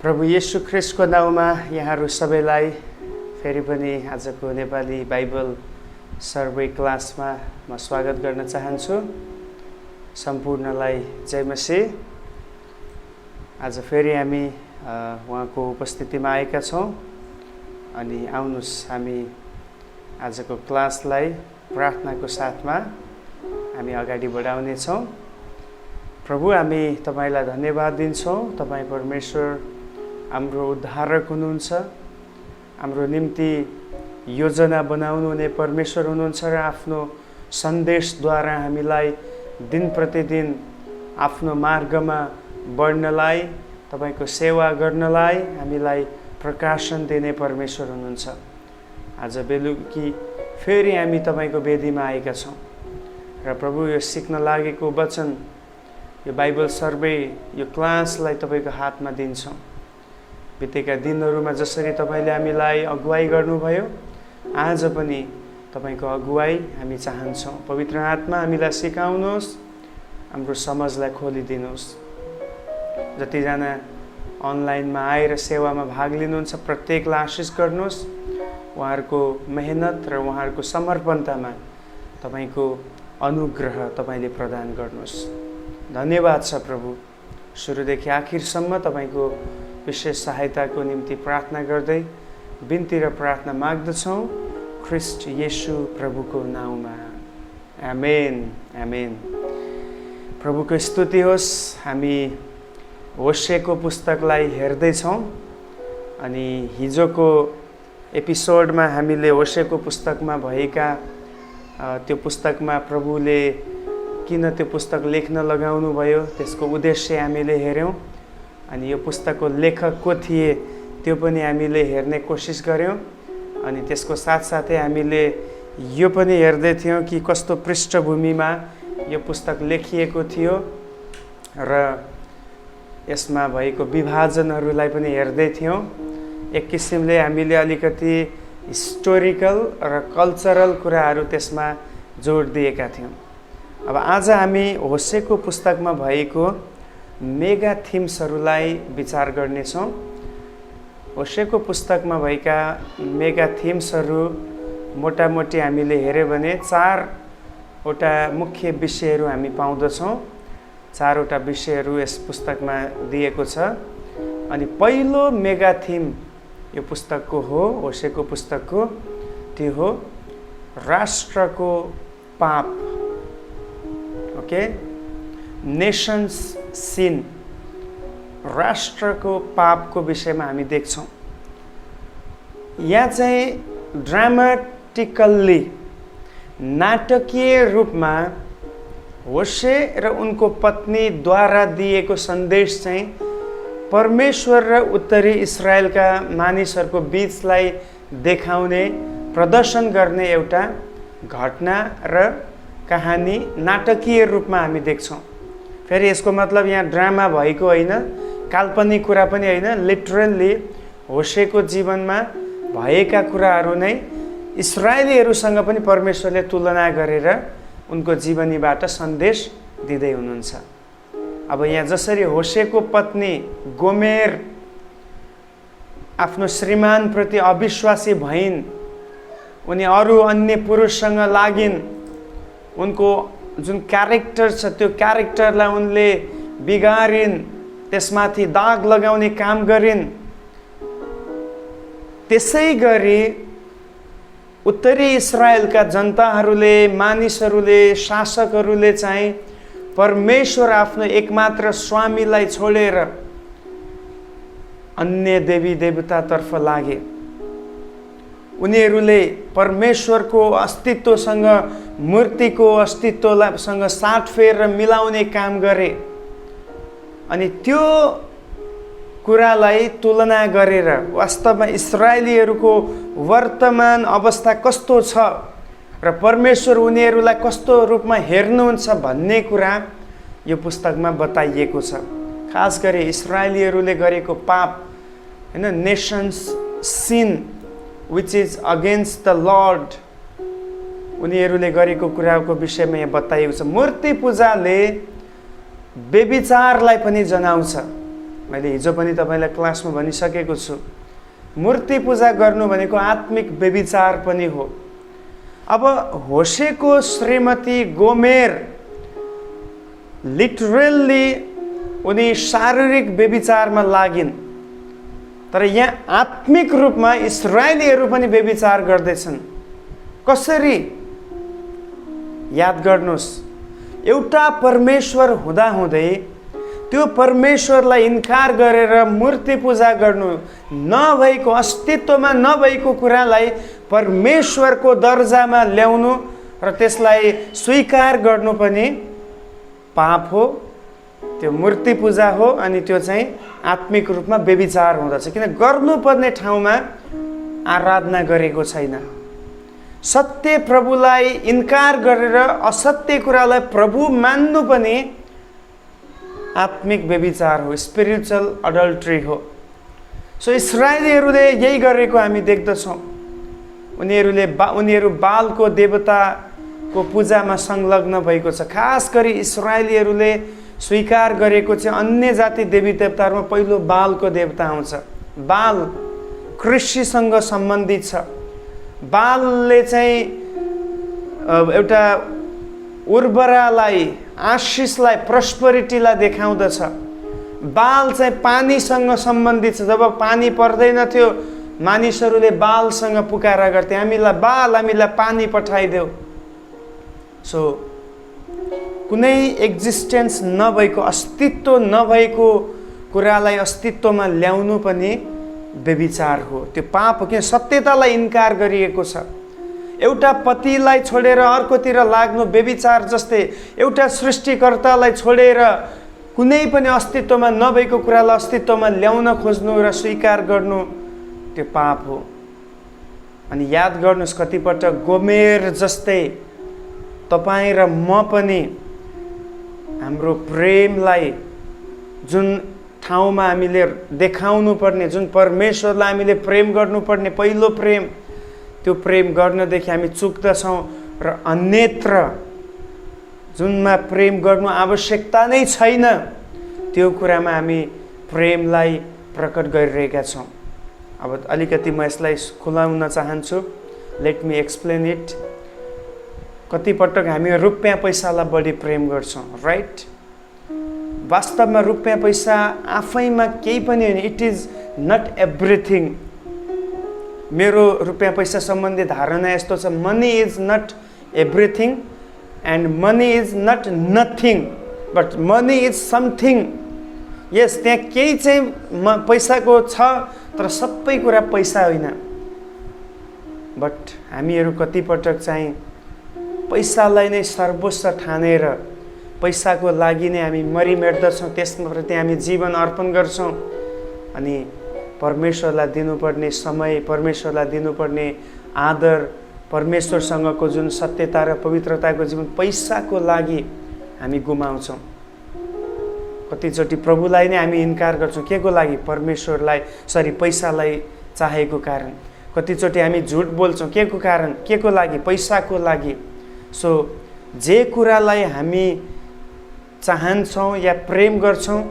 प्रभु येशू ख्रिस्टको नाउँमा यहाँहरू सबैलाई फेरि पनि आजको नेपाली बाइबल सर्वे क्लासमा म स्वागत गर्न चाहन्छु। सम्पूर्णलाई जय मसीह। आज फेरि हामी उहाँको उपस्थितिमा आएका छौँ अनि आउनुहोस् हामी आजको क्लासलाई प्रार्थनाको साथमा हामी अगाडि बढाउने छौँ। प्रभु हामी तपाईलाई धन्यवाद दिन्छौँ। तपाईँ परमेश्वर हाम्रो उद्धारक हुनुहुन्छ, हाम्रो निम्ति योजना बनाउनु हुने परमेश्वर हुनुहुन्छ र आफ्नो सन्देशद्वारा हामीलाई दिन प्रतिदिन आफ्नो मार्गमा बढ्नलाई, तपाईको सेवा गर्नलाई हामीलाई प्रकाशन दिने परमेश्वर हुनुहुन्छ। आज बेलुकी फेरि हामी तपाईको वेदीमा आएका छौँ र प्रभु यो सिक्न लागेको वचन, यो बाइबल सर्वे, यो क्लासलाई तपाईको हातमा दिन्छौँ। बितेका दिनहरूमा जसरी तपाईले हामीलाई अगुवाई गर्नुभयो, आज पनि तपाईको अगुवाई हामी चाहन्छौँ। पवित्र आत्मा हामीलाई सिकाउनुहोस्, हाम्रो समझलाई खोलिदिनुहोस्। जतिजना अनलाइनमा आएर सेवामा भाग लिनुहुन्छ प्रत्येकलाई आशिष गर्नुहोस्। उहाँहरूको मेहनत र उहाँहरूको समर्पणतामा तपाईको अनुग्रह तपाईले प्रदान गर्नुहोस्। धन्यवाद छ प्रभु। सुरुदेखि आखिरसम्म तपाईको विशेष सहायताको निम्ति प्रार्थना गर्दै बिन्ती र प्रार्थना माग्दछौँ ख्रिस्ट येशू प्रभुको नाउँमा। आमेन आमेन। प्रभुको स्तुति होस्। हामी होशेको पुस्तकलाई हेर्दैछौँ अनि हिजोको एपिसोडमा हामीले होशेको पुस्तकमा भएका त्यो पुस्तकमा प्रभुले किन त्यो पुस्तक लेख्न लगाउनु भयो त्यसको उद्देश्य हामीले हेर्यौँ अनि यो पुस्तकको लेखक को थिए त्यो पनि हामीले हेर्ने कोसिस गर्यौँ। अनि त्यसको साथसाथै हामीले यो पनि हेर्दै थियौँ कि कस्तो पृष्ठभूमिमा यो पुस्तक लेखिएको थियो र यसमा भएको विभाजनहरूलाई पनि हेर्दै थियौँ। एक किसिमले हामीले अलिकति हिस्टोरिकल र कल्चरल कुराहरू त्यसमा जोड दिएका थियौँ। अब आज हामी होशेको पुस्तकमा भएको मेगा थिम्सहरूलाई विचार गर्नेछौँ। होशेको पुस्तकमा भएका मेगा थिम्सहरू मोटामोटी हामीले हेऱ्यो भने 4वटा मुख्य विषयहरू हामी पाउँदछौँ। 4वटा विषयहरू यस पुस्तकमा दिएको छ। अनि पहिलो मेगा थिम यो पुस्तकको हो, होशेको पुस्तकको, त्यो हो राष्ट्रको पाप। ओके, नेशन्स सिन, राष्ट्रको पापको विषयमा हामी देख्छौँ। यहाँ चाहिँ ड्रामाटिकल्ली, नाटकीय रूपमा होशे र उनको पत्नीद्वारा दिएको सन्देश चाहिँ परमेश्वर र उत्तरी इजरायलका मानिसहरूको बीचलाई देखाउने, प्रदर्शन गर्ने एउटा घटना र कहानी नाटकीय रूपमा हामी देख्छौँ। फेरि यसको मतलब यहाँ ड्रामा भएको होइन, काल्पनिक कुरा पनि होइन। लिटरल्ली होशेको जीवनमा भएका कुराहरू नै इजरायलीहरूसँग पनि परमेश्वरले तुलना गरेर उनको जीवनीबाट सन्देश दिँदै हुनुहुन्छ। अब यहाँ जसरी होशेको पत्नी गोमेर आफ्नो श्रीमानप्रति अविश्वासी भइन्, उनी अरू अन्य पुरुषसँग लागिन्, उनको जुन क्यारेक्टर छ त्यो क्यारेक्टरलाई उनले बिगारिन्, त्यसमाथि दाग लगाउने काम गरिन्। त्यसै गरी उत्तरी इजरायलका जनताहरूले, मानिसहरूले, शासकहरूले चाहिँ परमेश्वर आफ्नो एकमात्र स्वामीलाई छोडेर अन्य देवी देवतातर्फ लागे। उनीहरूले परमेश्वरको अस्तित्वसँग, मूर्तिको अस्तित्वसँग साटफेर र मिलाउने काम गरे। अनि त्यो कुरालाई तुलना गरेर वास्तवमा इजरायलीहरूको वर्तमान अवस्था कस्तो छ र परमेश्वर उनीहरूलाई कस्तो रूपमा हेर्नुहुन्छ भन्ने कुरा यो पुस्तकमा बताइएको छ। खास गरी इजरायलीहरूले गरेको पाप, हैन, nation's sin which is against the Lord, उनीहरूले गरेको कुराको विषयमा यहाँ बताइएको छ। मूर्ति पूजाले व्यभिचारलाई पनि जनाउँछ। मैले हिजो पनि तपाईँलाई क्लासमा भनिसकेको छु, मूर्ति पूजा गर्नु भनेको आत्मिक व्यभिचार पनि हो। अब होशेको श्रीमती गोमेर लिटरली उनी शारीरिक व्यभिचारमा लागिन्, तर यहाँ आत्मिक रूपमा इस्राएलीहरू पनि व्यभिचार गर्दैछन्। कसरी? याद गर्नुहोस्, एउटा परमेश्वर हुँदाहुँदै त्यो परमेश्वरलाई इन्कार गरेर मूर्ति पूजा गर्नु, नभएको अस्तित्वमा नभएको कुरालाई परमेश्वरको दर्जामा ल्याउनु र त्यसलाई स्वीकार गर्नु पनि पाप हो, त्यो मूर्ति पूजा हो। अनि त्यो चाहिँ आत्मिक रूपमा व्यभिचार हुँदछ, किन गर्नुपर्ने ठाउँमा आराधना गरेको छैन। सत्य प्रभुलाई इन्कार गरेर असत्य कुरालाई प्रभु मान्नु पनि आत्मिक व्यभिचार हो, स्पिरिचुअल अडल्ट्री हो। सो इस्राएलीहरूले यही गरेको हामी देख्दछौँ। उनीहरू बालको देवताको पूजामा संलग्न भएको छ। खास गरी इस्राएलीहरूले स्वीकार गरेको चाहिँ अन्य जाति देवी देवताहरूमा पहिलो बालको देवता आउँछ। बाल कृषिसँग सम्बन्धित छ। बालले चाहिँ एउटा उर्वरालाई, आशिषलाई, प्रस्परिटीलाई देखाउँदछ। बाल चाहिँ पानीसँग सम्बन्धित छ। जब पानी पर्दैन थियो, मानिसहरूले बालसँग पुकारा गर्थे, हामीलाई बाल, हामीलाई पानी पठाइदेऊ। सो कुनै एक्जिस्टेन्स नभएको, अस्तित्व नभएको कुरालाई अस्तित्वमा ल्याउनु पनि व्यभिचार हो, त्यो पाप हो। किन? सत्यतालाई इन्कार गरिएको छ। एउटा पतिलाई छोडेर अर्कोतिर लाग्नु व्यभिचार जस्तै, एउटा सृष्टिकर्तालाई छोडेर कुनै पनि अस्तित्वमा नभएको कुरालाई अस्तित्वमा ल्याउन खोज्नु र स्वीकार गर्नु त्यो पाप हो। अनि याद गर्नुहोस्, कतिपटक गोमेर जस्तै तपाईँ र म पनि हाम्रो प्रेमलाई जुन ठाउँमा हामीले देखाउनु पर्ने, जुन परमेश्वरलाई हामीले प्रेम गर्नुपर्ने पहिलो प्रेम, त्यो प्रेम गर्नदेखि हामी चुक्दछौँ र अन्यत्र जुनमा प्रेम गर्नु आवश्यकता नै छैन त्यो कुरामा हामी प्रेमलाई प्रकट गरिरहेका छौँ। अब अलिकति म यसलाई खुलाउन चाहन्छु। Let me explain it. कतिपटक हामी रुपियाँ पैसालाई बढी प्रेम गर्छौँ, राइट? वास्तवमा रुपियाँ पैसा आफैमा केही पनि होइन। It is not everything. मेरो रुपियाँ पैसा सम्बन्धी धारणा यस्तो छ, money is not everything and money is not nothing, but money is something. Yes, त्यहाँ केही चाहिँ पैसाको छ, तर सबै कुरा पैसा होइन। बट हामीहरू कतिपटक चाहिँ पैसालाई नै सर्वोच्च ठानेर पैसाको लागि नै हामी मरिमेट्दछौँ, त्यसप्रति हामी जीवन अर्पण गर्छौँ। अनि परमेश्वरलाई दिनुपर्ने समय, परमेश्वरलाई दिनुपर्ने आदर, परमेश्वरसँगको जुन सत्यता र पवित्रताको जीवन पैसाको लागि हामी गुमाउँछौँ। कतिचोटि प्रभुलाई नै हामी इन्कार गर्छौँ। के को लागि? परमेश्वरलाई, पैसालाई चाहेको कारण। कतिचोटि हामी झुट बोल्छौँ। के को कारण? के को लागि? पैसाको लागि। सो जे कुरालाई हामी चाहन्छौँ या प्रेम गर्छौँ,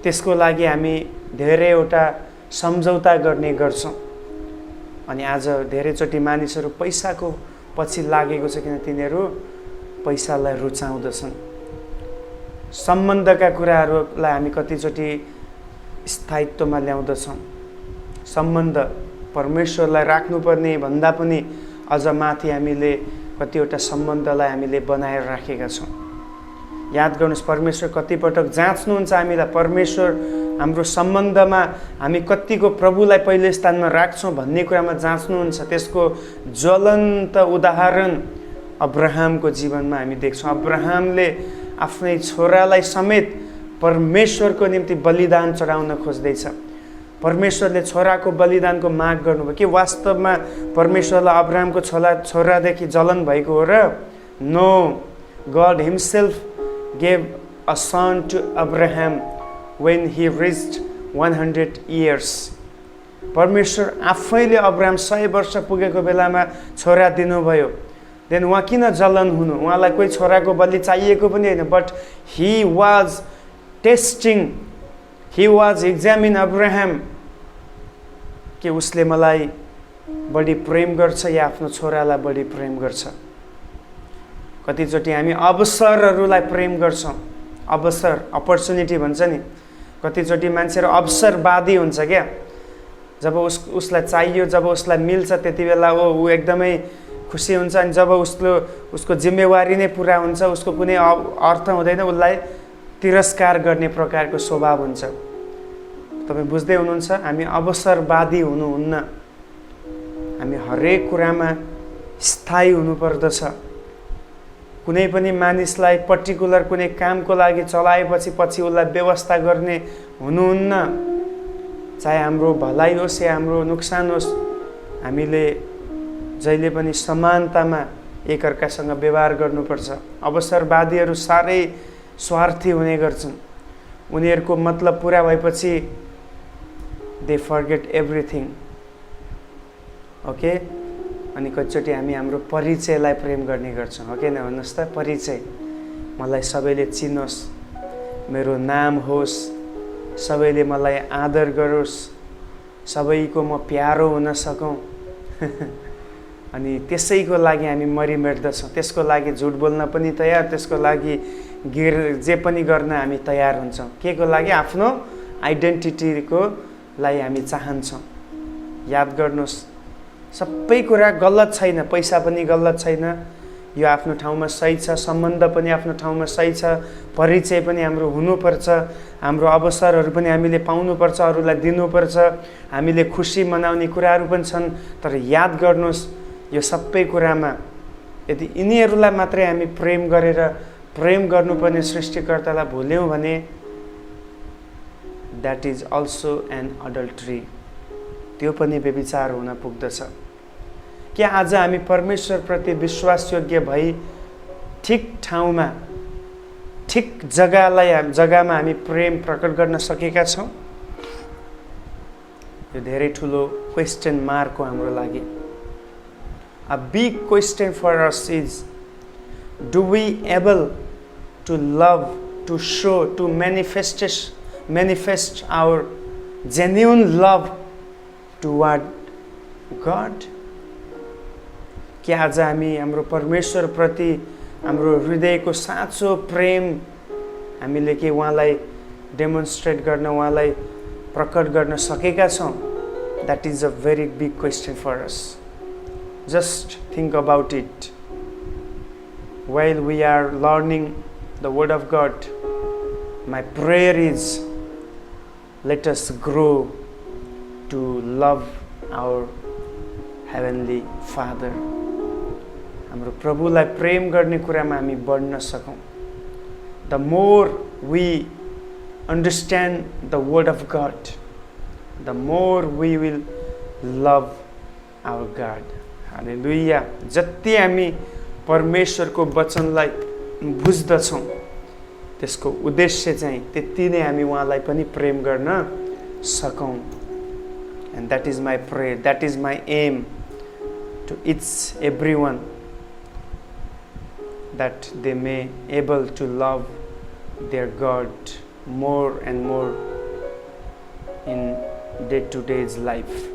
त्यसको लागि हामी धेरैवटा सम्झौता गर्ने गर्छौँ। अनि आज धेरैचोटि मानिसहरू पैसाको पछि लागेको छ, किन तिनीहरू पैसालाई रुचाउँदछन्। सम्बन्धका कुराहरूलाई हामी कतिचोटि स्थायित्वमा ल्याउँदछौँ। सम्बन्ध परमेश्वरलाई राख्नुपर्ने भन्दा पनि अझ माथि हामीले कतिवटा सम्बन्धलाई हामीले बनाएर राखेका छौँ। याद गर्नुहोस्, परमेश्वर कतिपटक जाँच्नुहुन्छ हामीलाई। परमेश्वर हाम्रो सम्बन्धमा हामी कतिको प्रभुलाई पहिलो स्थानमा राख्छौँ भन्ने कुरामा जाँच्नुहुन्छ। त्यसको ज्वलन्त उदाहरण अब्राहमको जीवनमा हामी देख्छौँ। अब्राहमले आफ्नै छोरालाई समेत परमेश्वरको निम्ति बलिदान चढाउन खोज्दैछ। परमेश्वरले छोराको बलिदानको माग गर्नुभयो। के वास्तवमा परमेश्वरलाई अब्राहमको छोरादेखि जलन भएको हो र? No, God himself gave a son to Abraham when he reached 100 years. परमेश्वर आफैले अब्राहम 100 वर्ष पुगेको बेलामा छोरा दिनुभयो। देन उहाँ किन जलन हुनु? उहाँलाई कोही छोराको बलि चाहिएको पनि होइन, but he was testing He was examining Abraham कि उसले मलाई बढी प्रेम गर्छ या आफ्नो छोरालाई बढी प्रेम गर्छ। कतिचोटि हामी अवसरहरूलाई प्रेम गर्छौँ। अवसर, अपर्च्युनिटी भन्छ नि। कतिचोटि मान्छेहरू अवसरवादी हुन्छ क्या। जब उसलाई चाहियो, जब उसलाई मिल्छ, त्यति बेला ऊ एकदमै खुसी हुन्छ। अनि जब उसको जिम्मेवारी नै पुरा हुन्छ, उसको कुनै अर्थ हुँदैन, उसलाई तिरस्कार गर्ने प्रकारको स्वभाव हुन्छ। तपाईँ बुझ्दै हुनुहुन्छ? हामी अवसरवादी हुनुहुन्न। हामी हरेक कुरामा स्थायी हुनुपर्दछ। कुनै पनि मानिसलाई पर्टिकुलर कुनै कामको लागि चलाएपछि पछि उसलाई व्यवस्था गर्ने हुनुहुन्न। चाहे हाम्रो भलाइ होस् या हाम्रो नोक्सान होस्, हामीले जहिले पनि समानतामा एकअर्कासँग व्यवहार गर्नुपर्छ। अवसरवादीहरू साह्रै स्वार्थी हुने गर्छन्। उनीहरूको मतलब पुरा भएपछि दे फर्गेट एभ्रिथिङ। ओके, अनि कतिचोटि हामी हाम्रो परिचयलाई प्रेम गर्ने गर्छौँ। हो कि न? भन्नुहोस् त, परिचय। मलाई सबैले चिनोस्, मेरो नाम होस्, सबैले मलाई आदर गरोस्, सबैको म प्यारो हुन सकौँ। अनि त्यसैको लागि हामी मरिमेट्दछौँ। त्यसको लागि झुट बोल्न पनि तयार, त्यसको लागि जे पनि गर्न हामी तयार हुन्छौँ। के को लागि? आफ्नो आइडेन्टिटीको लाई हामी चाहन्छौँ। याद गर्नुहोस्, सबै कुरा गलत छैन। पैसा पनि गलत छैन, यो आफ्नो ठाउँमा सही छ। सम्बन्ध पनि आफ्नो ठाउँमा सही छ। परिचय पनि हाम्रो हुनुपर्छ। हाम्रो अवसरहरू पनि हामीले पाउनुपर्छ, अरूलाई दिनुपर्छ। हामीले खुसी मनाउने कुराहरू पनि छन्। तर याद गर्नुहोस्, यो सबै कुरामा यदि यिनीहरूलाई मात्रै हामी प्रेम गरेर प्रेम गर्नुपर्ने सृष्टिकर्तालाई भुल्यौँ भने that is also an adultery. त्यो पनि व्यभिचार हुन पुग्दछ। क्या आज हामी परमेश्वरप्रति विश्वासयोग्य भई ठिक ठाउँमा, ठिक जग्गामा हामी प्रेम प्रकट गर्न सकेका छौँ? यो धेरै ठुलो क्वेश्चन मार्क हो हाम्रो लागि। A big question for us is, do we able to love, to show, to manifest our genuine love toward God? क्या आज हामी हाम्रो परमेश्वर प्रति हाम्रो हृदयको साँचो प्रेम हामीले के उहाँलाई डेमोन्स्ट्रेट गर्न, उहाँलाई प्रकट गर्न सकेका छौँ? That is a very big question for us. Just think about it. While we are learning the Word of God, my prayer is, let us grow to love our Heavenly Father. हाम्रो प्रभुलाई प्रेम गर्ने कुरामा हामी बढ्न सकौँ। The more we understand the Word of God, the more we will love our God. हालेलुया। जति हामी परमेश्वरको वचनलाई बुझ्दछौँ, त्यसको उद्देश्य चाहिँ त्यति नै हामी उहाँलाई पनि प्रेम गर्न सकौँ। And that is my prayer, that is my aim to each everyone, that they may able to love their God more and more in day-to-day's life.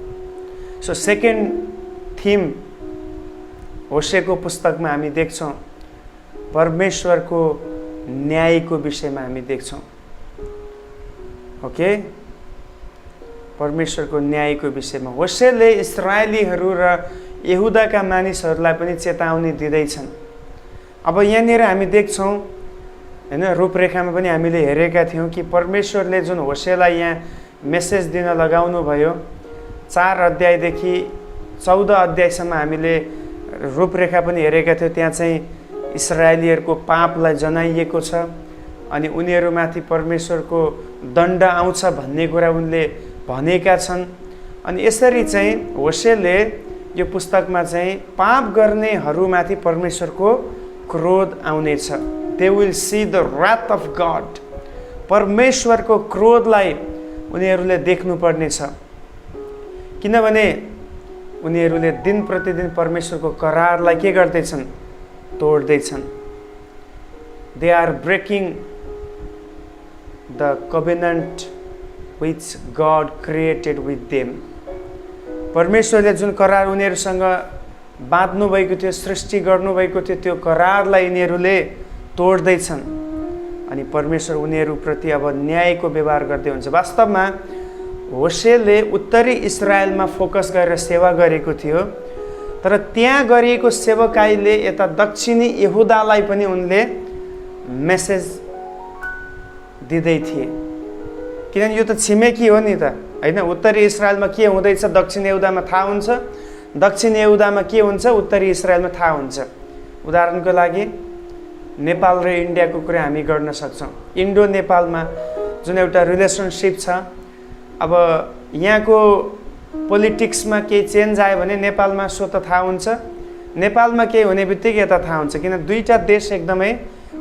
So second theme, होशेको पुस्तकमा हामी देख्छौँ परमेश्वरको न्यायको विषयमा हामी देख्छौँ। ओके, परमेश्वरको न्यायको विषयमा होशेले इस्राएलीहरू र यहुदाका मानिसहरूलाई पनि चेतावनी दिँदैछन्। अब यहाँनिर हामी देख्छौँ हैन, रूपरेखामा पनि हामीले हेरेका थियौँ कि परमेश्वरले जुन होशेलाई यहाँ मेसेज दिन लगाउनु भयो, 4 अध्यायदेखि 14 अध्यायसम्म हामीले रूपरेखा पनि हेरेका थियौँ। त्यहाँ चाहिँ इस्राएलीहरूको पापलाई जनाइएको छ अनि उनीहरूमाथि परमेश्वरको दण्ड आउँछ भन्ने कुरा उनले भनेका छन्। अनि यसरी चाहिँ होशेले यो पुस्तकमा चाहिँ पाप गर्नेहरूमाथि परमेश्वरको क्रोध आउनेछ। They will see the wrath of God। परमेश्वरको क्रोधलाई उनीहरूले देख्नुपर्नेछ, किनभने उनीहरूले दिन प्रतिदिन परमेश्वरको करारलाई के गर्दैछन्? तोड्दैछन्। They are breaking the covenant which God created with them. परमेश्वरले जुन करार उनीहरूसँग बाँध्नु भएको थियो, सृष्टि गर्नुभएको थियो, त्यो करारलाई यिनीहरूले तोड्दैछन् अनि परमेश्वर उनीहरूप्रति अब न्यायको व्यवहार गर्दै हुन्छ। वास्तवमा होसेलले उत्तरी इस्रायलमा फोकस गरेर सेवा गरेको थियो, तर त्यहाँ गरिएको सेवकाईले यता दक्षिणी यहुदालाई पनि उनले मेसेज दिँदै थिए। किनभने यो त छिमेकी हो नि त, होइन? उत्तरी इस्रायलमा के हुँदैछ दक्षिण यहुदामा थाहा हुन्छ, दक्षिण यहुदामा के हुन्छ उत्तरी इस्रायलमा थाहा हुन्छ। उदाहरणको लागि नेपाल र इन्डियाको कुरा हामी गर्न सक्छौँ। इन्डो नेपालमा जुन एउटा रिलेसनसिप छ, अब यहाँको पोलिटिक्समा केही चेन्ज आयो भने नेपालमा स्वत थाहा हुन्छ, नेपालमा केही हुने बित्तिकै यता थाहा हुन्छ, किन दुईटा देश एकदमै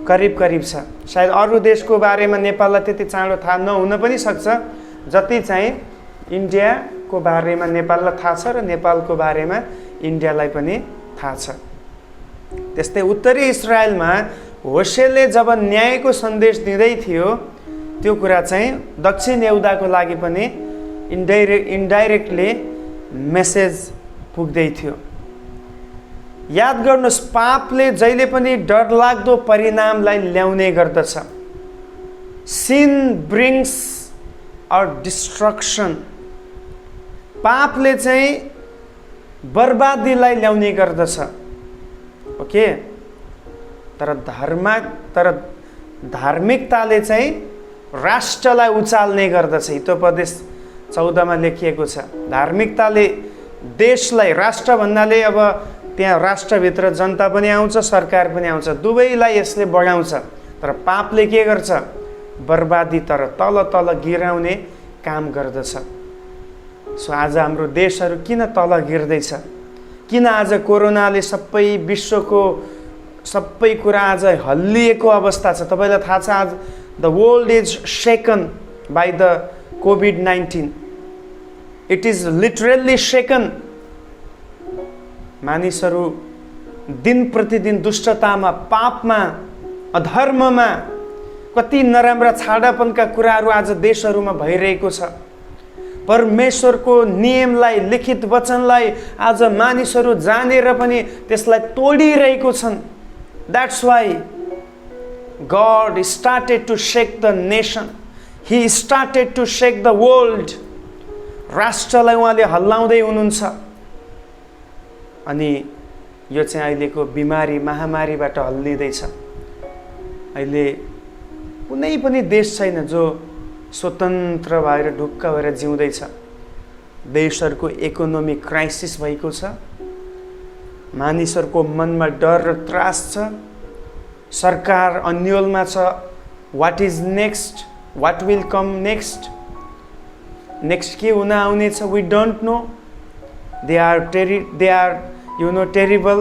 करिब करिब छ। सायद अरू देशको बारेमा नेपाललाई त्यति चाँडो थाहा नहुन पनि सक्छ जति चाहिँ इन्डियाको बारेमा नेपाललाई थाहा छ र नेपालको बारेमा इन्डियालाई पनि थाहा छ। त्यस्तै उत्तरी इस्रायलमा होसेलले जब न्यायको सन्देश दिँदै थियो, त्यो कुरा चाहिँ दक्षिण यहुदाको लागि पनि इन्डाइरेक्टली मेसेज पुग्दै थियो। याद गर्नुहोस्, पापले जहिले पनि डरलाग्दो परिणामलाई ल्याउने गर्दछ। Sin brings a destruction. पापले चाहिँ बर्बादीलाई ल्याउने गर्दछ। ओके, तर धार्मिकताले चाहिँ राष्ट्रलाई उचाल्ने गर्दछ। हितोपदेश 14 मा लेखिएको छ, धार्मिकताले देशलाई, राष्ट्र भन्नाले अब त्यहाँ राष्ट्रभित्र जनता पनि आउँछ, सरकार पनि आउँछ, दुवैलाई यसले बढाउँछ। तर पापले के गर्छ? बर्बादी तर तल तल गिराउने काम गर्दछ। सो आज हाम्रो देशहरू किन तल गिर्दैछ? किन आज कोरोनाले सबै विश्वको सबै कुरा आज हल्लिएको अवस्था छ? तपाईलाई थाहा छ, आज the world is shaken by the COVID-19. It is literally shaken. मानिसहरू दिन प्रतिदिन दुष्टतामा, पापमा, अधर्ममा, कति नराम्रा छाडापनका कुराहरू आज देशहरूमा भइरहेको छ। परमेश्वरको नियमलाई, लिखित वचनलाई आज मानिसहरू जानेर पनि त्यसलाई तोडिरहेको छन्। That's why God started to shake the nation. He started to shake the world. राष्ट्रलाई उहाँले हल्लाउँदै हुनुहुन्छ। अनि यो चाहिँ अहिलेको बिमारी, महामारीबाट हल्लिँदैछ। अहिले कुनै पनि देश छैन जो स्वतन्त्र भएर ढुक्क भएर जिउँदैछ। देशहरूको इकोनोमिक क्राइसिस भएको छ, मानिसहरूको मनमा डर र त्रास छ, सरकार अन्योलमा छ। What is next? What will come next? Next के हुन आउने छ? We don't know. They are terrible.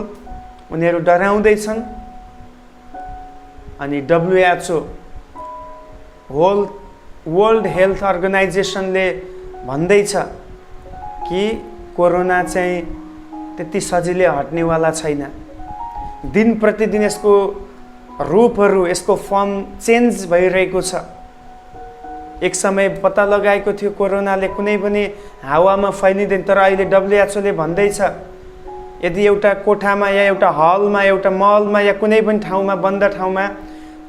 उनीहरू डराउँदैछन्। अनि WHO, होल वर्ल्ड हेल्थ अर्गनाइजेसनले भन्दैछ कि कोरोना चाहिँ त्यति सजिलै हट्नेवाला छैन। दिन प्रतिदिन यसको रूपहरू, यसको फर्म चेन्ज भइरहेको छ। एक समय पत्ता लगाएको थियो कोरोनाले कुनै पनि हावामा फैलिँदैन, तर अहिले WHO ले भन्दैछ यदि एउटा कोठामा या एउटा हलमा, एउटा मलमा या कुनै पनि ठाउँमा, बन्द ठाउँमा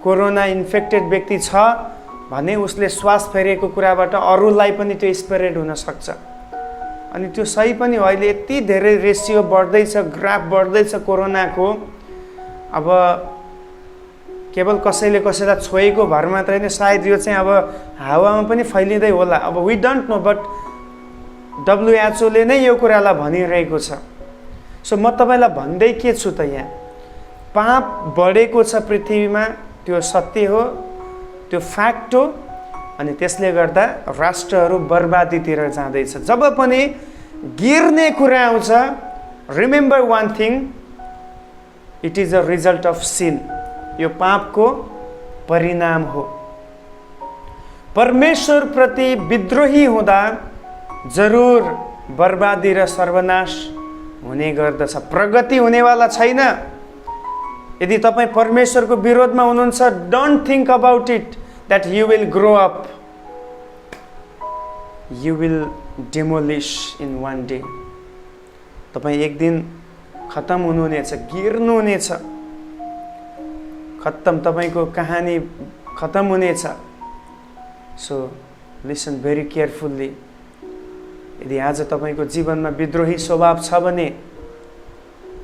कोरोना इन्फेक्टेड व्यक्ति छ भने उसले श्वास फेरेको कुराबाट अरूलाई पनि त्यो स्प्रेड हुन सक्छ। अनि त्यो सही पनि हो। अहिले यति धेरै रेसियो बढ्दैछ, ग्राफ बढ्दैछ कोरोनाको। अब केवल कसैले कसैलाई छोएको भर मात्र होइन, सायद यो चाहिँ अब हावामा पनि फैलिँदै होला। अब we don't know, but WHO ले नै यो कुरालाई भनिरहेको छ। सो म तपाईँलाई भन्दै के छु त, यहाँ पाप बढेको छ पृथ्वीमा, त्यो सत्य हो, त्यो फ्याक्ट हो। अनि त्यसले गर्दा राष्ट्रहरू बर्बादीतिर जाँदैछ। जब पनि गिर्ने कुरा आउँछ, remember one thing, it is a result of sin. यो पापको परिणाम हो। परमेश्वर प्रति विद्रोही हुँदा जरुर बर्बादी र सर्वनाश हुने गर्दछ। प्रगति हुनेवाला छैन। यदि तपाईँ परमेश्वरको विरोधमा हुनुहुन्छ, don't think about it that you will grow up. you will demolish in one day. तपाईँ एक दिन खत्म हुनुहुनेछ, गिर्नुहुनेछ, खत्म, तपाईको कहानी खत्म हुनेछ. So listen very carefully. यदि आज तपाईको जीवनमा विद्रोही स्वभाव छ भने,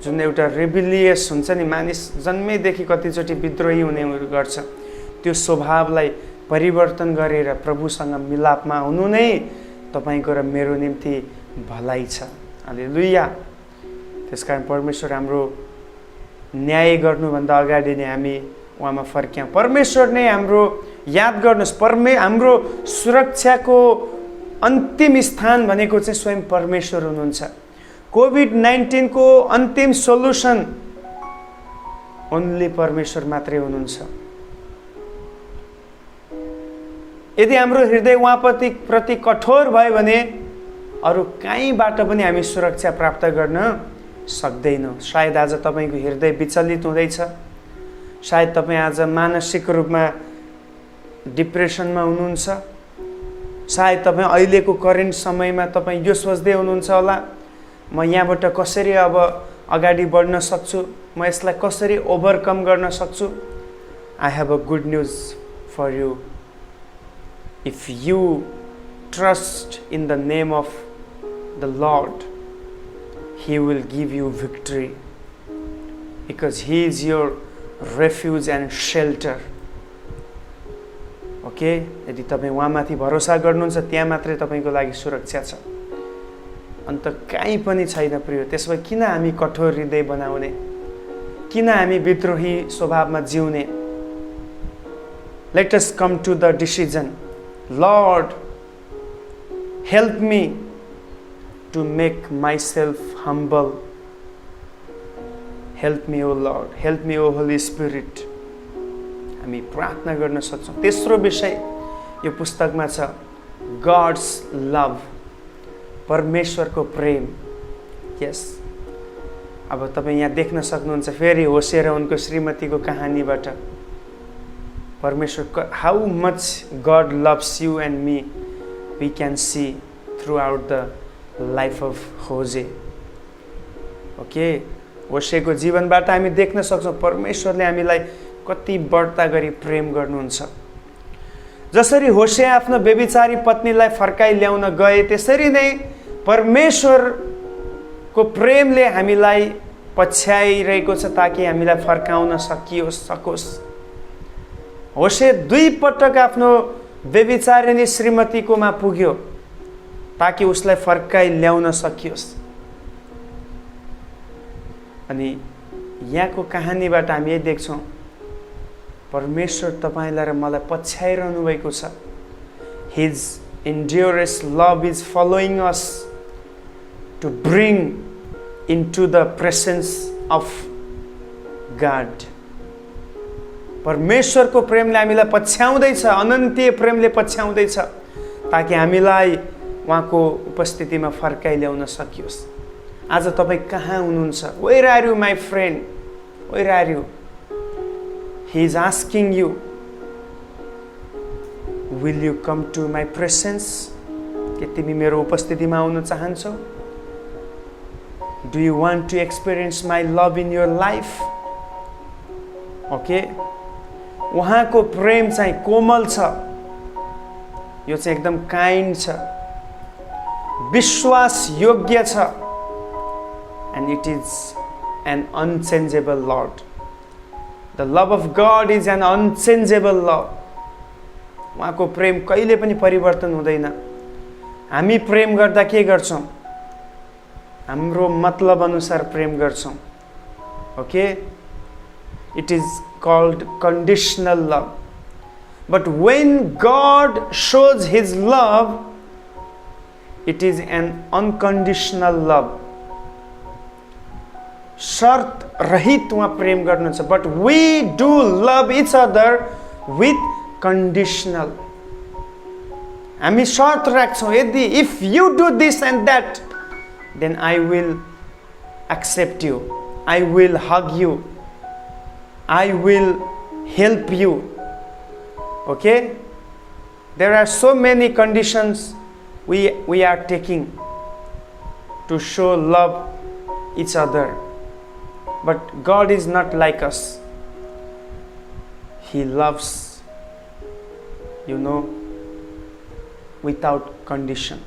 जुन एउटा रेबिलियस हुन्छ नि, मानिस जन्मैदेखि कतिचोटि विद्रोही हुने गर्छ, त्यो स्वभावलाई परिवर्तन गरेर प्रभुसँग मिलापमा हुनु नै तपाईको र मेरो निम्ति भलाइ छ. हालेलुया. त्यसकारण परमेश्वर हाम्रो न्याय गर्नुभन्दा अगाडि नै हामी उहाँमा फर्क्यौँ. परमेश्वर नै हाम्रो, याद गर्नुहोस्, हाम्रो सुरक्षाको अन्तिम स्थान भनेको चाहिँ स्वयं परमेश्वर हुनुहुन्छ. कोभिड-19 को अन्तिम सोल्युसन ओन्ली परमेश्वर मात्रै हुनुहुन्छ. यदि हाम्रो हृदय उहाँप्रति कठोर भयो भने अरू कहीँबाट पनि हामी सुरक्षा प्राप्त गर्न सक्दैनौँ. सायद आज तपाईको हृदय विचलित हुँदैछ, सायद तपाईँ आज मानसिक रूपमा डिप्रेसनमा हुनुहुन्छ, सायद तपाईँ अहिलेको करेन्ट समयमा तपाईँ यो सोच्दै हुनुहुन्छ होला, म यहाँबाट कसरी अब अगाडि बढ्न सक्छु, म यसलाई कसरी ओभरकम गर्न सक्छु. I have a good news for you. If you trust in the name of the Lord, He will give you victory, because He is your refuge and shelter. Okay? यदि तपाईँ उहाँमाथि भरोसा गर्नुहुन्छ, त्यहाँ मात्रै तपाईको लागि सुरक्षा छ, अन्त कहीँ पनि छैन प्रिय. त्यसो भए किन हामी कठोर हृदय बनाउने, किन हामी विद्रोही स्वभावमा जिउने? Let us come to the decision. Lord, help me to make myself humble. Help me, O Lord. Help me, O Holy Spirit. हामी प्रार्थना गर्न सक्छौँ. तेस्रो विषय यो पुस्तकमा छ, God's love. परमेश्वरको प्रेम. यस. अब तपाईँ यहाँ देख्न सक्नुहुन्छ फेरि होशे र उनको श्रीमतीको कहानीबाट परमेश्वर, how much God loves you and me, we can see throughout the life of Hosea. Okay, होसेको जीवनबाट हामी देख्न सक्छौँ परमेश्वरले हामीलाई कति बढ्ता गरी प्रेम गर्नुहुन्छ. जसरी होसे आफ्नो व्यभिचारी पत्नीलाई फर्काइ ल्याउन गए, त्यसरी नै परमेश्वरको प्रेमले हामीलाई पछ्याइरहेको छ ताकि हामीलाई फर्काउन सकोस्. होसे 2 पटक आफ्नो व्यभिचारिणी श्रीमतीकोमा पुग्यो ताकि उसलाई फर्काइ ल्याउन सकियोस्. अनि यहाँको कहानीबाट हामी यही देख्छौँ, परमेश्वर तपाईलाई र मलाई पछ्याइरहनु भएको छ. His endurance love is following us to bring into the presence of God. परमेश्वरको प्रेमले हामीलाई पछ्याउँदैछ, अनन्तीय प्रेमले पछ्याउँदैछ ताकि हामीलाई उहाँको उपस्थितिमा फर्काइ ल्याउन सकियोस्. आज तपाईँ कहाँ हुनुहुन्छ? Where are you, my friend? Where are you? He is asking you, will you come to my presence? के तिमी मेरो उपस्थितिमा आउन चाहन्छौ? Do you want to experience my love in your life? Okay? उहाँको प्रेम चाहिँ कोमल छ, यो चाहिँ एकदम काइन्ड छ, विश्वास योग्य छ, and it is an unchangeable Lord. The love of God is an unchangeable love. उहाँको प्रेम कहिले पनि परिवर्तन हुँदैन. हामी प्रेम गर्दा के गर्छौँ? हाम्रो मतलब अनुसार प्रेम गर्छौँ. Okay? It is called conditional love. But when God shows His love, it is an unconditional love. शर्त रहित उहाँ प्रेम गर्नुहुन्छ. But we do love each other with conditional. हामी शर्त राख्छौँ, यदि if you do this and that, then I will accept you, I will hug you, I will help you. Okay? There are so many conditions we are taking to show love each other. But God is not like us. He loves, without condition.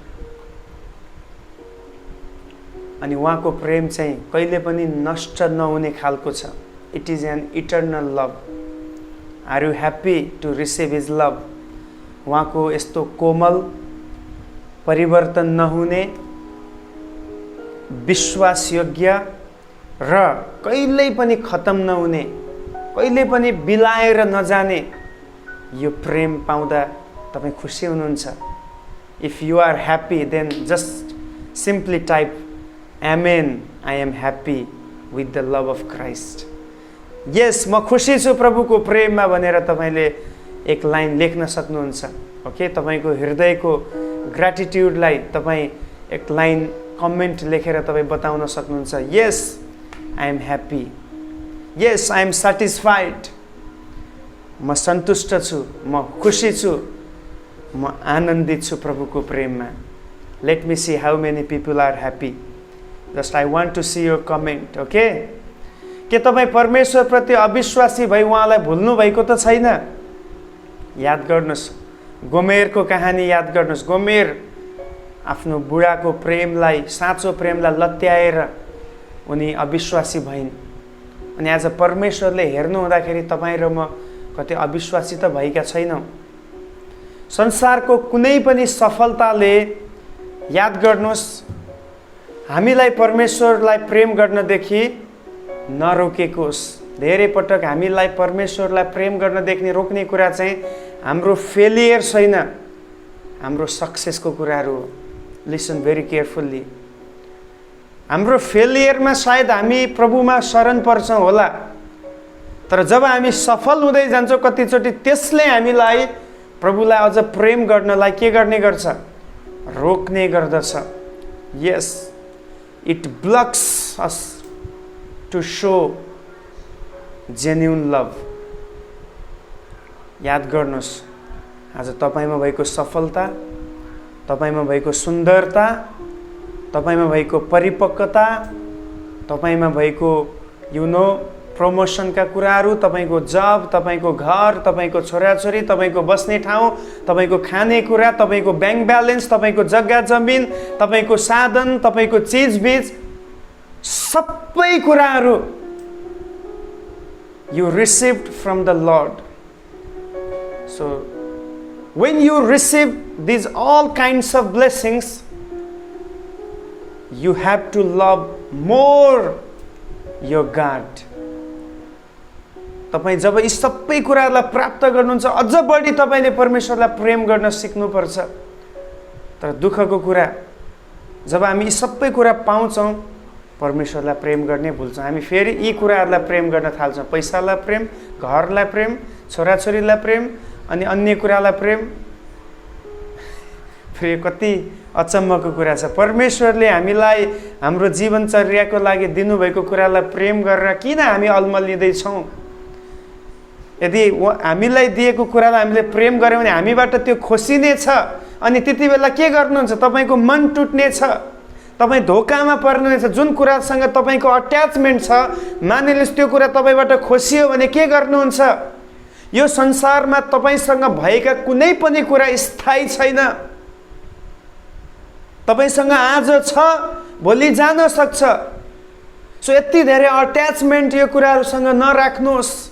अनि उहाँको प्रेम चाहिँ कहिले पनि नष्ट नहुने खालको छ. It is an eternal love. Are you happy to receive His love? उहाँको यस्तो कोमल, परिवर्तन नहुने, विश्वासयोग्य र कहिल्यै पनि खत्म नहुने, कहिले पनि बिलाएर नजाने यो प्रेम पाउँदा तपाई खुसी हुनुहुन्छ? If you are happy, then just simply type, Amen, I am happy with the love of Christ. Yes, म खुसी छु प्रभुको प्रेममा भनेर तपाईले एक लाइन लेख्न सक्नुहुन्छ. ओके, तपाईको हृदयको ग्र्याटिट्युडलाई तपाई एक लाइन कमेन्ट लेखेर तपाई बताउन सक्नुहुन्छ. Yes, I am happy. Yes, I am satisfied. म सन्तुष्ट छु, म खुसी छु, म आनन्दित छु प्रभुको प्रेममा. Let me see how many people are happy. Just I want to see your comment, okay? के तपाई परमेश्वर प्रति अविश्वासी भई उहाँलाई भुल्नु भएको त छैन? याद गर्नुस्, गोमेरको कहानी याद गर्नुस्. गोमेर आफ्नो बुढाको प्रेमलाई, साँचो प्रेमलाई लत्याएर उनी अविश्वासी भइन्. अनि आज परमेश्वरले हेर्नु हुँदाखेरि तपाई र म कतै अविश्वासी त भएका छैनौं. संसारको कुनै पनि सफलताले, याद गर्नुस्, हामीलाई परमेश्वरलाई प्रेम गर्नदेखि नरोकेको होस्. धेरै पटक हामीलाई परमेश्वरलाई प्रेम गर्नदेखि रोक्ने कुरा चाहिँ हाम्रो फेलियर छैन, हाम्रो सक्सेसको कुराहरू हो. Listen very carefully. हाम्रो फेलियरमा सायद हामी प्रभुमा शरण पर्छौं होला, तर जब हामी सफल हुँदै जान्छौं कतिचोटि त्यसले हामीलाई प्रभुलाई अझ प्रेम गर्नलाई के गर्ने गर्छ? रोक्ने गर्दछ. Yes, it blocks us to show genuine love. याद गर्नुस्, आज तपाईमा भएको सफलता, तपाईमा भएको सुन्दरता, तपाईमा भएको परिपक्वता, तपाईमा भएको प्रमोशनका कुराहरू, तपाईको जब, तपाईको घर, तपाईको छोराछोरी, तपाईको बस्ने ठाउँ, तपाईको खानेकुरा, तपाईको बैंक ब्यालेन्स, तपाईको जग्गा जमिन, तपाईको साधन, तपाईको चीजबीज, सबै कुराहरू you received from the Lord. So when you receive these all kinds of blessings, you have to love more your God. तपाई जब यी सबै कुराहरूलाई प्राप्त गर्नुहुन्छ, अझ बढी तपाईले परमेश्वरलाई प्रेम गर्न सिक्नुपर्छ. तर दुःखको कुरा, जब हामी यी सबै कुरा पाउँछौं, परमेश्वरलाई प्रेम गर्ने भुल्छौं. हामी फेरि यी कुराहरूलाई प्रेम गर्न थाल्छौं. पैसालाई प्रेम, घरलाई प्रेम, छोराछोरीलाई प्रेम, अनि अन्य कुरालाई प्रेम. फेरि कति अचम्मको कुरा छ. परमेश्वरले हामीलाई हाम्रो जीवनचर्याको लागि दिनुभएको कुरालाई प्रेम गरेर किन हामी अल्मलिँदै छौं? यदि हामीलाई दिएको कुरालाई हामीले प्रेम गर्यौं भने हामीबाट त्यो खोसिने छ. अनि त्यति बेला के गर्नुहुन्छ? तपाईको मन टुट्ने छ, तपाई धोकामा पर्नुहुनेछ. जुन कुरासँग तपाईको अट्याचमेन्ट छ, मानिलिनुस् त्यो कुरा तपाईबाट खोसियो भने के गर्नुहुन्छ? यो संसारमा तपाईसँग भएका कुनै पनि कुरा स्थायी छैन. तपाईसँग आज छ, भोलि जान सक्छ. सो यति धेरै अट्याचमेन्ट यो कुराहरुसँग नराख्नुहोस्.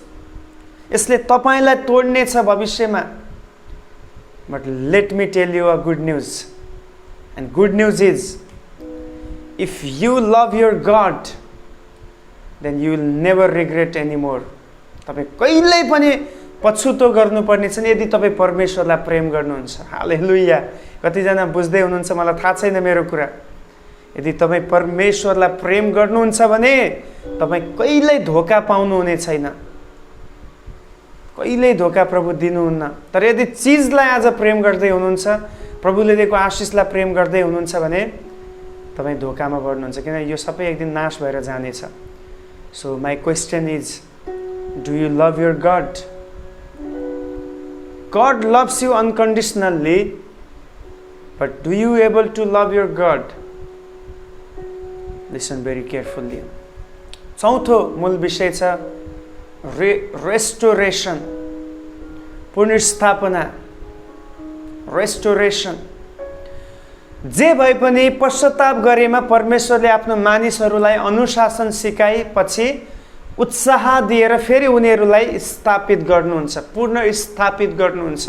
यसले तपाईलाई तोड्ने छ भविष्यमा. But let me tell you a good news. And good news is, if you love your God, then you will never regret anymore. तपाई कहिल्यै पनि पछुतो गर्नुपर्ने छैन यदि तपाई परमेश्वरलाई प्रेम गर्नुहुन्छ. हालेलुया. कतिजना बुझ्दै हुनुहुन्छ मलाई थाहा छैन मेरो कुरा. यदि तपाई परमेश्वरलाई प्रेम गर्नुहुन्छ भने तपाई कहिल्यै धोका पाउनु हुने छैन. कहिल्यै धोका प्रभु दिनुहुन्न. तर यदि चीजलाई आज प्रेम गर्दै हुनुहुन्छ, प्रभुले दिएको आशीषलाई प्रेम गर्दै हुनुहुन्छ भने तपाई धोकामा पर्नुहुन्छ, किन यो सबै एक दिन नाश भएर जानेछ. So my question is, do you love your God? God loves you unconditionally, But do you able to love your God? Listen very carefully. चौथो मूल विषय छ रेस्टोरेसन, पुनर्स्थापना, रेस्टोरेसन। जे भए पनि पश्चाताप गरेमा परमेश्वरले आफ्नो मानिसहरूलाई अनुशासन सिकाएपछि उत्साह दिएर फेरि उनीहरूलाई स्थापित गर्नुहुन्छ, पुनः स्थापित गर्नुहुन्छ।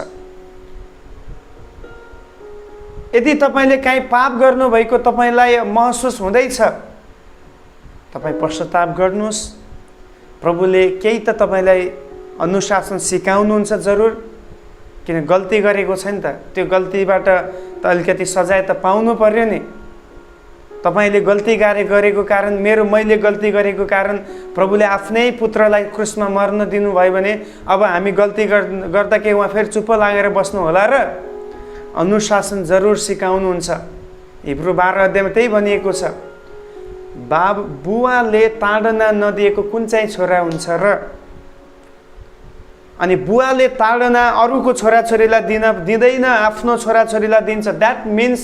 यदि तपाईले काहीँ पाप गर्नुभएको तपाईलाई महसुस हुँदैछ, तपाईँ पश्चाताप गर्नुहोस्। प्रभुले केही त तपाईलाई अनुशासन सिकाउनुहुन्छ जरुर, किन गल्ती गरेको छ नि त। त्यो गल्तीबाट त अलिकति सजाय त पाउनु पर्यो नि। तपाईले गल्ती गरेको कारण, मैले गल्ती गरेको कारण प्रभुले आफ्नै पुत्रलाई क्रुसमा मर्न दिनुभयो भने अब हामी गल्ती गर्दा के उहाँ फेरि चुप्प लागेर बस्नु होला र? अनुशासन जरुर सिकाउनुहुन्छ। हिब्रू 12 अध्यायमा त्यही भनिएको छ, बुवाले ताडना नदिएको कुन चाहिँ छोरा हुन्छ र? अनि बुवाले ताडना अरूको छोराछोरीलाई दिँदैन, आफ्नो छोराछोरीलाई दिन्छ। That means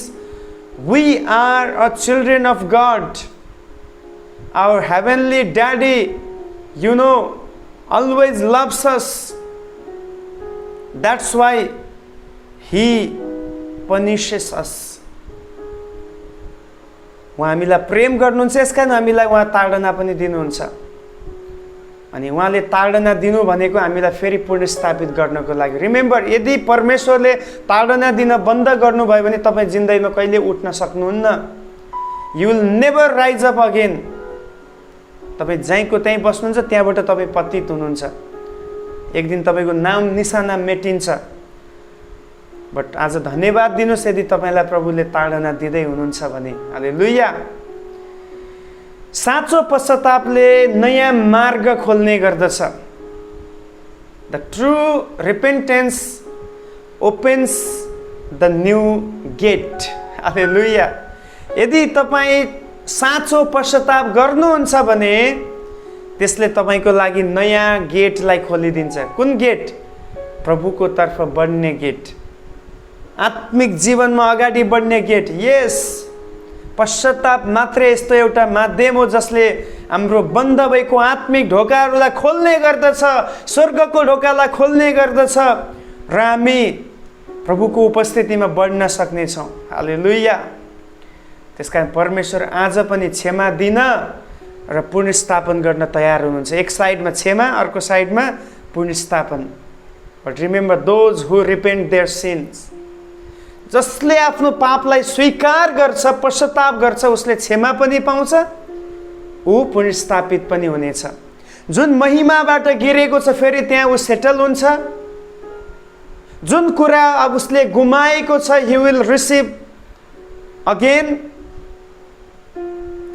we are a children of God. Our heavenly daddy, always loves us. That's why he punishes us. उहाँ हामीलाई प्रेम गर्नुहुन्छ, यसकारण हामीलाई उहाँ ताडना पनि दिनुहुन्छ। अनि उहाँले ताडना दिनु भनेको हामीलाई फेरि पुनर्स्थापित गर्नको लागि। रिमेम्बर, यदि परमेश्वरले ताडना दिन बन्द गर्नुभयो भने तपाईँ जिन्दगीमा कहिले उठ्न सक्नुहुन्न। You will never rise up again. तपाईँ जहीँको त्यहीँ बस्नुहुन्छ, त्यहाँबाट तपाईँ पतित हुनुहुन्छ। एक दिन तपाईँको नाम निशाना मेटिन्छ। बट आज धन्यवाद दिनुहोस् यदि तपाईँलाई प्रभुले ताडना दिँदै हुनुहुन्छ भने। हालेलुया। साँचो पश्चातापले नयाँ मार्ग खोल्ने गर्दछ। The true repentance opens the new gate. Hallelujah. यदि तपाईँ साँचो पश्चाताप गर्नुहुन्छ भने त्यसले तपाईँको लागि नयाँ गेटलाई खोलिदिन्छ। कुन गेट? प्रभुको तर्फ बढ्ने गेट, आत्मिक जीवनमा अगाडि बढ्ने गेट। यस, पश्चाताप मात्रै यस्तो एउटा माध्यम हो जसले हाम्रो बन्द भएको आत्मिक ढोकाहरूलाई खोल्ने गर्दछ, स्वर्गको ढोकालाई खोल्ने गर्दछ र हामी प्रभुको उपस्थितिमा बढ्न सक्नेछौँ। हालेलुया। त्यसकारण परमेश्वर आज पनि क्षमा दिन र पुनर्स्थापन गर्न तयार हुनुहुन्छ। एक साइडमा क्षमा, अर्को साइडमा पुनर्स्थापन। But remember, those who repent their sins, जसले आफ्नो पापलाई स्वीकार गर्छ, पश्चाताप गर्छ, उसले क्षमा पनि पाउँछ, ऊ पुनर्स्थापित पनि हुनेछ। जुन महिमाबाट गिरेको छ फेरि त्यहाँ ऊ सेटल हुन्छ। जुन कुरा अब उसले गुमाएको छ, he will receive again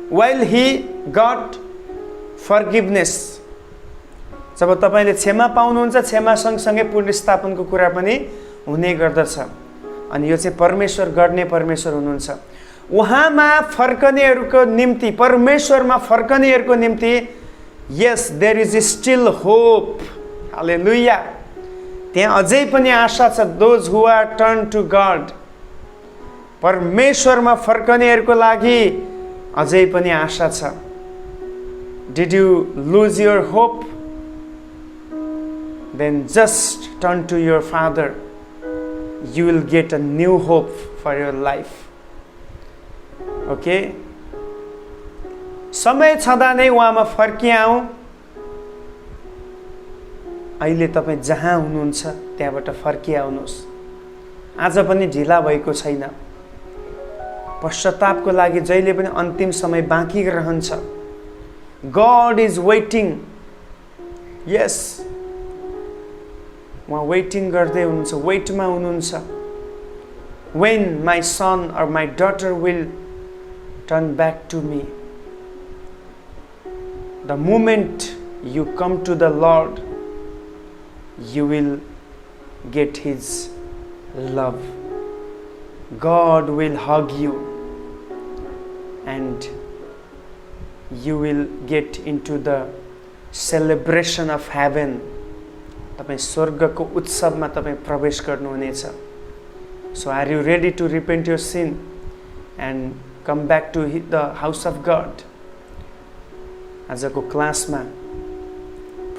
while he got forgiveness। जब तपाईले क्षमा पाउनुहुन्छ, क्षमा सँगसँगै पुनर्स्थापनको कुरा पनि हुने गर्दछ। अनि यो चाहिँ परमेश्वर गर्ने परमेश्वर हुनुहुन्छ। उहाँमा फर्कनेहरूको निम्ति, परमेश्वरमा फर्कनेहरूको निम्ति, yes, there is still hope. Hallelujah. त्यहाँ अझै पनि आशा छ। Those who are turn to God, परमेश्वरमा फर्कनेहरूको लागि अझै पनि आशा छ। Did you lose your hope? Then just turn to your father. You will get a new hope for your life. Okay? समय छँदा नै उहाँमा फर्किआऊ। अहिले तपाईँ जहाँ हुनुहुन्छ त्यहाँबाट फर्किआउनुहोस्। आज पनि ढिला भएको छैन। पश्चातापको लागि जहिले पनि अन्तिम समय बाँकी रहन्छ। God is waiting. Yes. उहाँ वेटिङ गर्दै हुनुहुन्छ, वेटमा हुनुहुन्छ। When my son or my daughter will turn back to me. The moment you come to the Lord, you will get His love. God will hug you and you will get into the celebration of heaven. तपाईँ स्वर्गको उत्सवमा तपाईँ प्रवेश गर्नुहुनेछ। So are you ready to repent your sin and come back to the house of God? आजको क्लासमा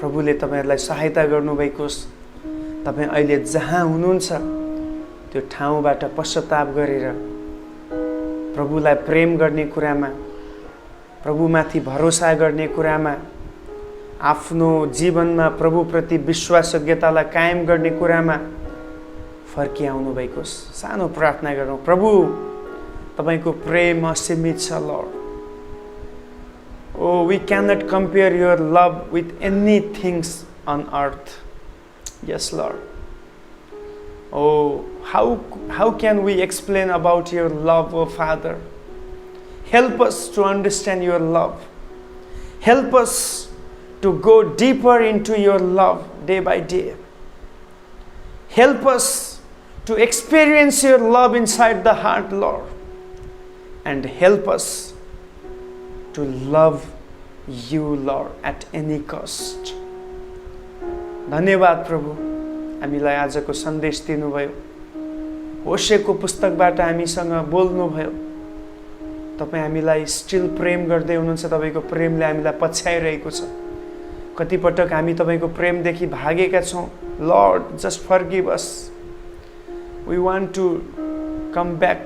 प्रभुले तपाईहरुलाई सहायता गर्नुभएको होस्। तपाई अहिले जहाँ हुनुहुन्छ त्यो ठाउँबाट पश्चाताप गरेर प्रभुलाई प्रेम गर्ने कुरामा, प्रभुमाथि भरोसा गर्ने कुरामा, आफ्नो जीवनमा प्रभुप्रति विश्वासयोग्यतालाई कायम गर्ने कुरामा फर्किआउनु भएको छ। सानो प्रार्थना गरौँ। प्रभु, तपाईको प्रेम असीमित छ lord. Oh, we cannot compare your love with anything on earth. Yes, Lord. Oh, how can we explain about your love, oh Father? Help us to understand your love. Help us to go deeper into your love day by day. Help us to experience your love inside the heart, Lord. And help us to love you, Lord, at any cost. धन्यवाद प्रभु, हामीलाई आजको सन्देश दिनुभयो। होशेको पुस्तकबाट हामीसँग बोल्नुभयो। तपाई हामीलाई स्टिल प्रेम गर्दै हुनुहुन्छ। तपाईको प्रेमले हामीलाई पछ्याइरहेको छ। कति पटक हामी तपाईको प्रेमदेखि भागेका छौं। Lord, just forgive us. We want to come back.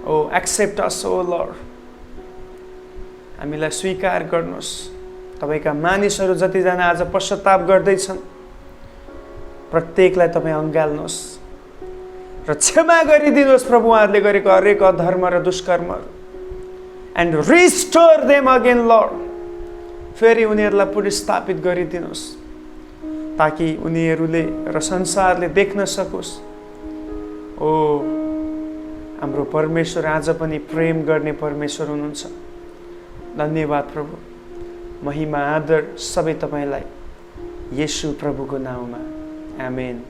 Oh, accept us, oh Lord. हामीलाई स्वीकार गर्नुहोस्। तपाईका मानिसहरू जतिजना आज पश्चाताप गर्दैछन्, प्रत्येकलाई तपाई अंगाल्नुहोस् र क्षमा गरिदिनुहोस् प्रभु, उहाँहरूले गरेको हरेक अधर्म र दुष्कर्महरू। And restore them again Lord. फेरि उनीहरूलाई पुनर्स्थापित गरिदिनुहोस् ताकि उनीहरूले र संसारले देख्न सकोस्, ओ हाम्रो परमेश्वर आज पनि प्रेम गर्ने परमेश्वर हुनुहुन्छ। धन्यवाद प्रभु। महिमा आदर सबै तपाईलाई येशू प्रभुको नाममा। आमेन।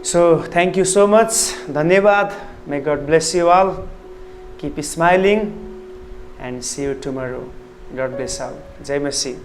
So thank you so much. धन्यवाद। May God bless you all. Keep smiling and see you tomorrow. God bless all. Jay Masih.